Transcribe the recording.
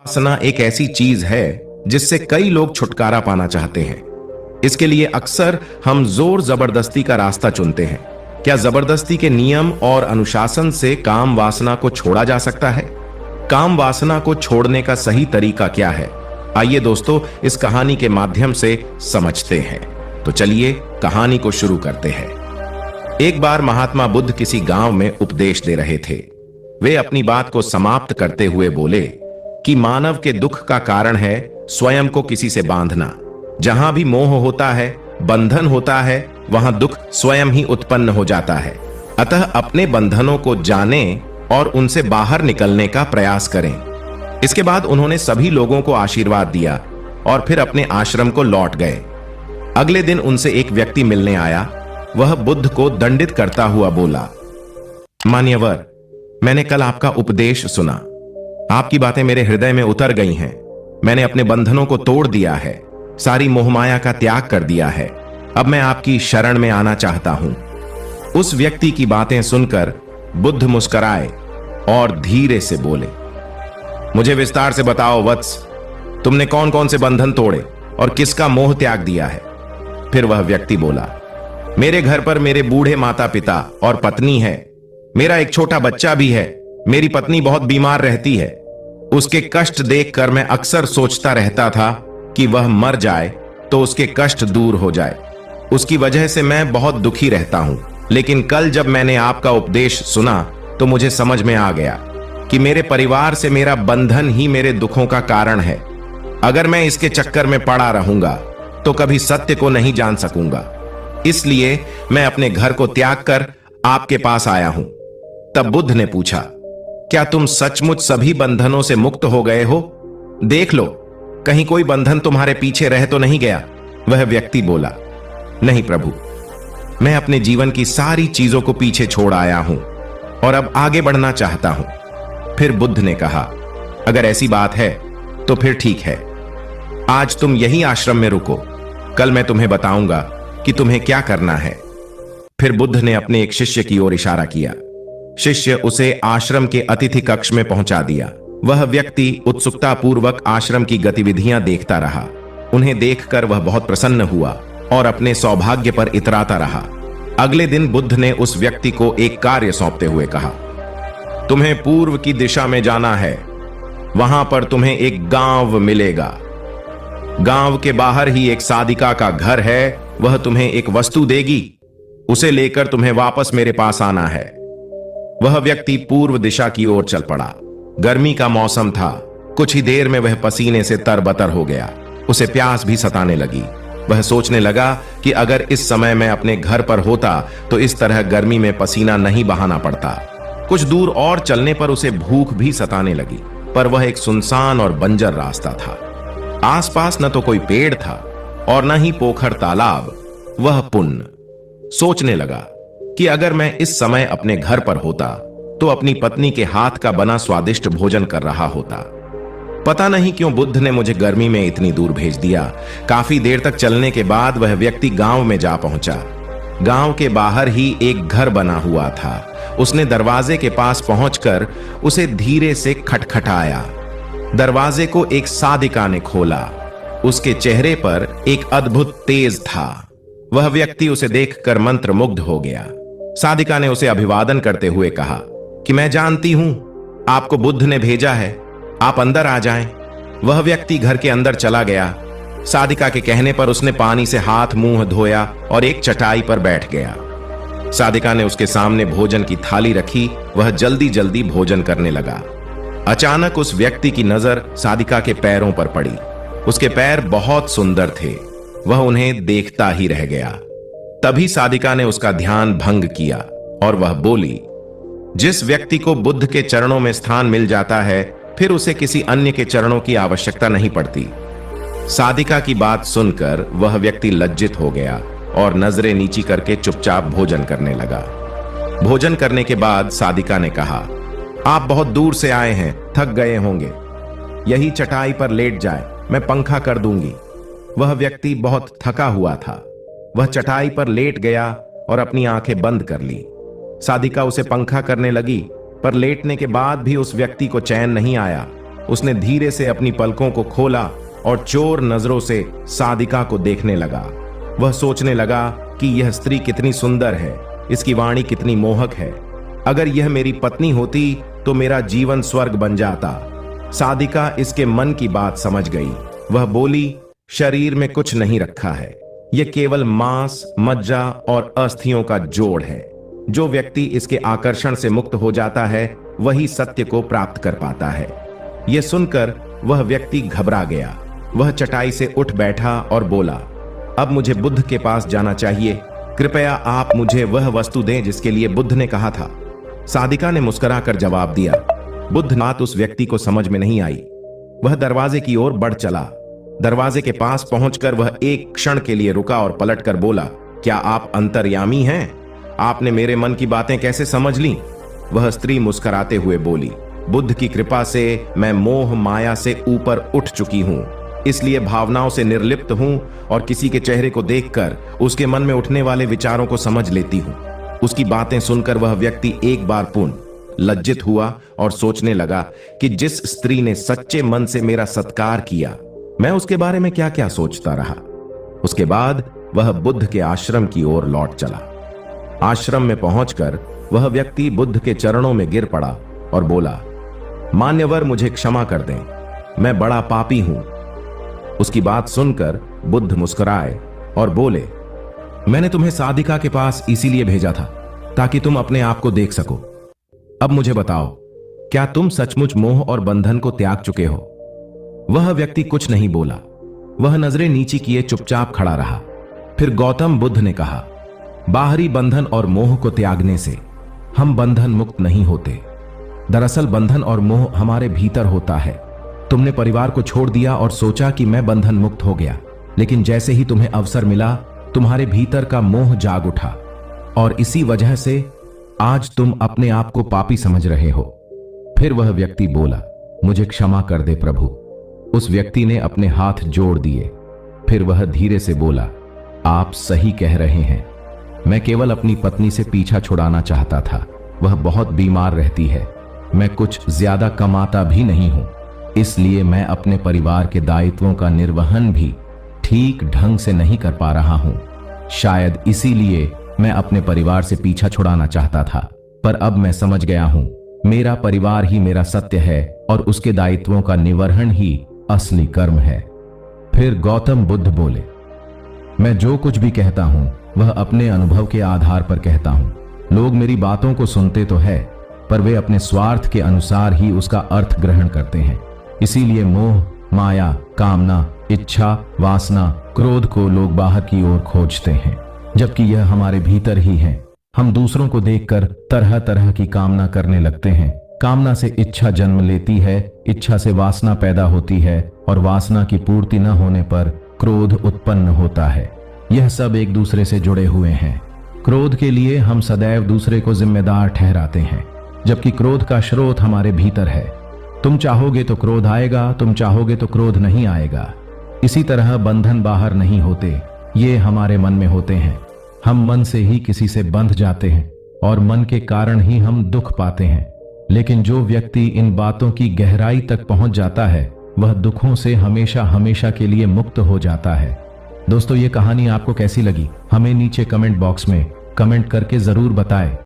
वासना एक ऐसी चीज है जिससे कई लोग छुटकारा पाना चाहते हैं। इसके लिए अक्सर हम जोर जबरदस्ती का रास्ता चुनते हैं। क्या जबरदस्ती के नियम और अनुशासन से काम वासना को छोड़ा जा सकता है? काम वासना को छोड़ने का सही तरीका क्या है? आइए दोस्तों, इस कहानी के माध्यम से समझते हैं। तो चलिए कहानी को शुरू करते हैं। एक बार महात्मा बुद्ध किसी गांव में उपदेश दे रहे थे। वे अपनी बात को समाप्त करते हुए बोले कि मानव के दुख का कारण है स्वयं को किसी से बांधना। जहां भी मोह होता है, बंधन होता है, वहां दुख स्वयं ही उत्पन्न हो जाता है। अतः अपने बंधनों को जानें और उनसे बाहर निकलने का प्रयास करें। इसके बाद उन्होंने सभी लोगों को आशीर्वाद दिया और फिर अपने आश्रम को लौट गए। अगले दिन उनसे एक व्यक्ति मिलने आया। वह बुद्ध को दंडित करता हुआ बोला, मान्यवर, मैंने कल आपका उपदेश सुना। आपकी बातें मेरे हृदय में उतर गई हैं। मैंने अपने बंधनों को तोड़ दिया है, सारी मोहमाया का त्याग कर दिया है। अब मैं आपकी शरण में आना चाहता हूं। उस व्यक्ति की बातें सुनकर बुद्ध मुस्कुराए और धीरे से बोले, मुझे विस्तार से बताओ वत्स, तुमने कौन कौन से बंधन तोड़े और किसका मोह त्याग दिया है? फिर वह व्यक्ति बोला, मेरे घर पर मेरे बूढ़े माता पिता और पत्नी है। मेरा एक छोटा बच्चा भी है। मेरी पत्नी बहुत बीमार रहती है। उसके कष्ट देखकर मैं अक्सर सोचता रहता था कि वह मर जाए तो उसके कष्ट दूर हो जाए। उसकी वजह से मैं बहुत दुखी रहता हूं। लेकिन कल जब मैंने आपका उपदेश सुना तो मुझे समझ में आ गया कि मेरे परिवार से मेरा बंधन ही मेरे दुखों का कारण है। अगर मैं इसके चक्कर में पड़ा रहूंगा तो कभी सत्य को नहीं जान सकूंगा। इसलिए मैं अपने घर को त्याग कर आपके पास आया हूं। तब बुद्ध ने पूछा, क्या तुम सचमुच सभी बंधनों से मुक्त हो गए हो? देख लो, कहीं कोई बंधन तुम्हारे पीछे रह तो नहीं गया? वह व्यक्ति बोला, नहीं प्रभु, मैं अपने जीवन की सारी चीजों को पीछे छोड़ आया हूं और अब आगे बढ़ना चाहता हूं। फिर बुद्ध ने कहा, अगर ऐसी बात है तो फिर ठीक है। आज तुम यही आश्रम में रुको। कल मैं तुम्हें बताऊंगा कि तुम्हें क्या करना है। फिर बुद्ध ने अपने एक शिष्य की ओर इशारा किया। शिष्य उसे आश्रम के अतिथि कक्ष में पहुंचा दिया। वह व्यक्ति उत्सुकता पूर्वक आश्रम की गतिविधियां देखता रहा। उन्हें देखकर वह बहुत प्रसन्न हुआ और अपने सौभाग्य पर इतराता रहा। अगले दिन बुद्ध ने उस व्यक्ति को एक कार्य सौंपते हुए कहा, तुम्हें पूर्व की दिशा में जाना है। वहां पर तुम्हें एक गांव मिलेगा। गांव के बाहर ही एक साधिका का घर है। वह तुम्हें एक वस्तु देगी। उसे लेकर तुम्हें वापस मेरे पास आना है। वह व्यक्ति पूर्व दिशा की ओर चल पड़ा। गर्मी का मौसम था। कुछ ही देर में वह पसीने से तरबतर हो गया। उसे प्यास भी सताने लगी। वह सोचने लगा कि अगर इस समय मैं अपने घर पर होता तो इस तरह गर्मी में पसीना नहीं बहाना पड़ता। कुछ दूर और चलने पर उसे भूख भी सताने लगी, पर वह एक सुनसान और बंजर रास्ता था। आसपास न तो कोई पेड़ था और न ही पोखर तालाब। वह पुण्य सोचने लगा कि अगर मैं इस समय अपने घर पर होता तो अपनी पत्नी के हाथ का बना स्वादिष्ट भोजन कर रहा होता। पता नहीं क्यों बुद्ध ने मुझे गर्मी में इतनी दूर भेज दिया। काफी देर तक चलने के बाद वह व्यक्ति गांव में जा पहुंचा। गांव के बाहर ही एक घर बना हुआ था। उसने दरवाजे के पास पहुंचकर उसे धीरे से खटखटाया। दरवाजे को एक साधिका ने खोला। उसके चेहरे पर एक अद्भुत तेज था। वह व्यक्ति उसे देखकर मंत्रमुग्ध हो गया। साधिका ने उसे अभिवादन करते हुए कहा कि मैं जानती हूं आपको बुद्ध ने भेजा है, आप अंदर आ जाएं। वह व्यक्ति घर के अंदर चला गया। साधिका के कहने पर उसने पानी से हाथ मुंह धोया और एक चटाई पर बैठ गया। साधिका ने उसके सामने भोजन की थाली रखी। वह जल्दी जल्दी भोजन करने लगा। अचानक उस व्यक्ति की नजर साधिका के पैरों पर पड़ी। उसके पैर बहुत सुंदर थे। वह उन्हें देखता ही रह गया। तभी साधिका ने उसका ध्यान भंग किया और वह बोली, जिस व्यक्ति को बुद्ध के चरणों में स्थान मिल जाता है फिर उसे किसी अन्य के चरणों की आवश्यकता नहीं पड़ती। साधिका की बात सुनकर वह व्यक्ति लज्जित हो गया और नजरें नीची करके चुपचाप भोजन करने लगा। भोजन करने के बाद साधिका ने कहा, आप बहुत दूर से आए हैं, थक गए होंगे। यही चटाई पर लेट जाए, मैं पंखा कर दूंगी। वह व्यक्ति बहुत थका हुआ था। वह चटाई पर लेट गया और अपनी आंखें बंद कर ली। साधिका उसे पंखा करने लगी, पर लेटने के बाद भी उस व्यक्ति को चैन नहीं आया। उसने धीरे से अपनी पलकों को खोला और चोर नजरों से सादिका को देखने लगा। वह सोचने लगा कि यह स्त्री कितनी सुंदर है, इसकी वाणी कितनी मोहक है। अगर यह मेरी पत्नी होती तो मेरा जीवन स्वर्ग बन जाता। सादिका इसके मन की बात समझ गई। वह बोली, शरीर में कुछ नहीं रखा है, यह केवल मांस, मज्जा और अस्थियों का जोड़ है। जो व्यक्ति इसके आकर्षण से मुक्त हो जाता है वही सत्य को प्राप्त कर पाता है। यह सुनकर वह व्यक्ति घबरा गया। वह चटाई से उठ बैठा और बोला, अब मुझे बुद्ध के पास जाना चाहिए। कृपया आप मुझे वह वस्तु दें जिसके लिए बुद्ध ने कहा था। सादिका ने मुस्कुराकर जवाब दिया। बुद्ध बात उस व्यक्ति को समझ में नहीं आई। वह दरवाजे की ओर बढ़ चला। दरवाजे के पास पहुंचकर वह एक क्षण के लिए रुका और पलटकर बोला, क्या आप अंतर्यामी हैं? आपने मेरे मन की बातें कैसे समझ ली? वह स्त्री मुस्कुराते हुए बोली, बुद्ध की कृपा से मैं मोह माया से ऊपर उठ चुकी हूं, इसलिए भावनाओं से निर्लिप्त हूं और किसी के चेहरे को देखकर उसके मन में उठने वाले विचारों को समझ लेती हूं। उसकी बातें सुनकर वह व्यक्ति एक बार पुनः लज्जित हुआ और सोचने लगा कि जिस स्त्री ने सच्चे मन से मेरा सत्कार किया, मैं उसके बारे में क्या क्या सोचता रहा। उसके बाद वह बुद्ध के आश्रम की ओर लौट चला। आश्रम में पहुंचकर वह व्यक्ति बुद्ध के चरणों में गिर पड़ा और बोला, मान्यवर मुझे क्षमा कर दें, मैं बड़ा पापी हूं। उसकी बात सुनकर बुद्ध मुस्कुराए और बोले, मैंने तुम्हें सादिका के पास इसीलिए भेजा था ताकि तुम अपने आप को देख सको। अब मुझे बताओ, क्या तुम सचमुच मोह और बंधन को त्याग चुके हो? वह व्यक्ति कुछ नहीं बोला। वह नजरें नीची किए चुपचाप खड़ा रहा। फिर गौतम बुद्ध ने कहा, बाहरी बंधन और मोह को त्यागने से हम बंधन मुक्त नहीं होते। दरअसल बंधन और मोह हमारे भीतर होता है। तुमने परिवार को छोड़ दिया और सोचा कि मैं बंधन मुक्त हो गया, लेकिन जैसे ही तुम्हें अवसर मिला तुम्हारे भीतर का मोह जाग उठा और इसी वजह से आज तुम अपने आप को पापी समझ रहे हो। फिर वह व्यक्ति बोला, मुझे क्षमा कर दे प्रभु। उस व्यक्ति ने अपने हाथ जोड़ दिए। फिर वह धीरे से बोला, आप सही कह रहे हैं, मैं केवल अपनी पत्नी से पीछा छुड़ाना चाहता था। वह बहुत बीमार रहती है, मैं कुछ ज्यादा कमाता भी नहीं हूं, इसलिए मैं अपने परिवार के दायित्वों का निर्वहन भी ठीक ढंग से नहीं कर पा रहा हूं। शायद इसीलिए मैं अपने परिवार से पीछा छुड़ाना चाहता था, पर अब मैं समझ गया हूं, मेरा परिवार ही मेरा सत्य है और उसके दायित्वों का निवर्हन ही असली कर्म है। फिर गौतम बुद्ध बोले, मैं जो कुछ भी कहता हूं वह अपने अनुभव के आधार पर कहता हूं। लोग मेरी बातों को सुनते तो है, पर वे अपने स्वार्थ के अनुसार ही उसका अर्थ ग्रहण करते हैं। इसीलिए मोह, माया, कामना, इच्छा, वासना, क्रोध को लोग बाहर की ओर खोजते हैं, जबकि यह हमारे भीतर ही है। हम दूसरों को देखकर तरह तरह की कामना करने लगते हैं। कामना से इच्छा जन्म लेती है, इच्छा से वासना पैदा होती है और वासना की पूर्ति न होने पर क्रोध उत्पन्न होता है। यह सब एक दूसरे से जुड़े हुए हैं। क्रोध के लिए हम सदैव दूसरे को जिम्मेदार ठहराते हैं, जबकि क्रोध का स्रोत हमारे भीतर है। तुम चाहोगे तो क्रोध आएगा, तुम चाहोगे तो क्रोध नहीं आएगा। इसी तरह बंधन बाहर नहीं होते, ये हमारे मन में होते हैं। हम मन से ही किसी से बंध जाते हैं और मन के कारण ही हम दुख पाते हैं। लेकिन जो व्यक्ति इन बातों की गहराई तक पहुंच जाता है वह दुखों से हमेशा हमेशा के लिए मुक्त हो जाता है। दोस्तों, ये कहानी आपको कैसी लगी हमें नीचे कमेंट बॉक्स में कमेंट करके जरूर बताएं।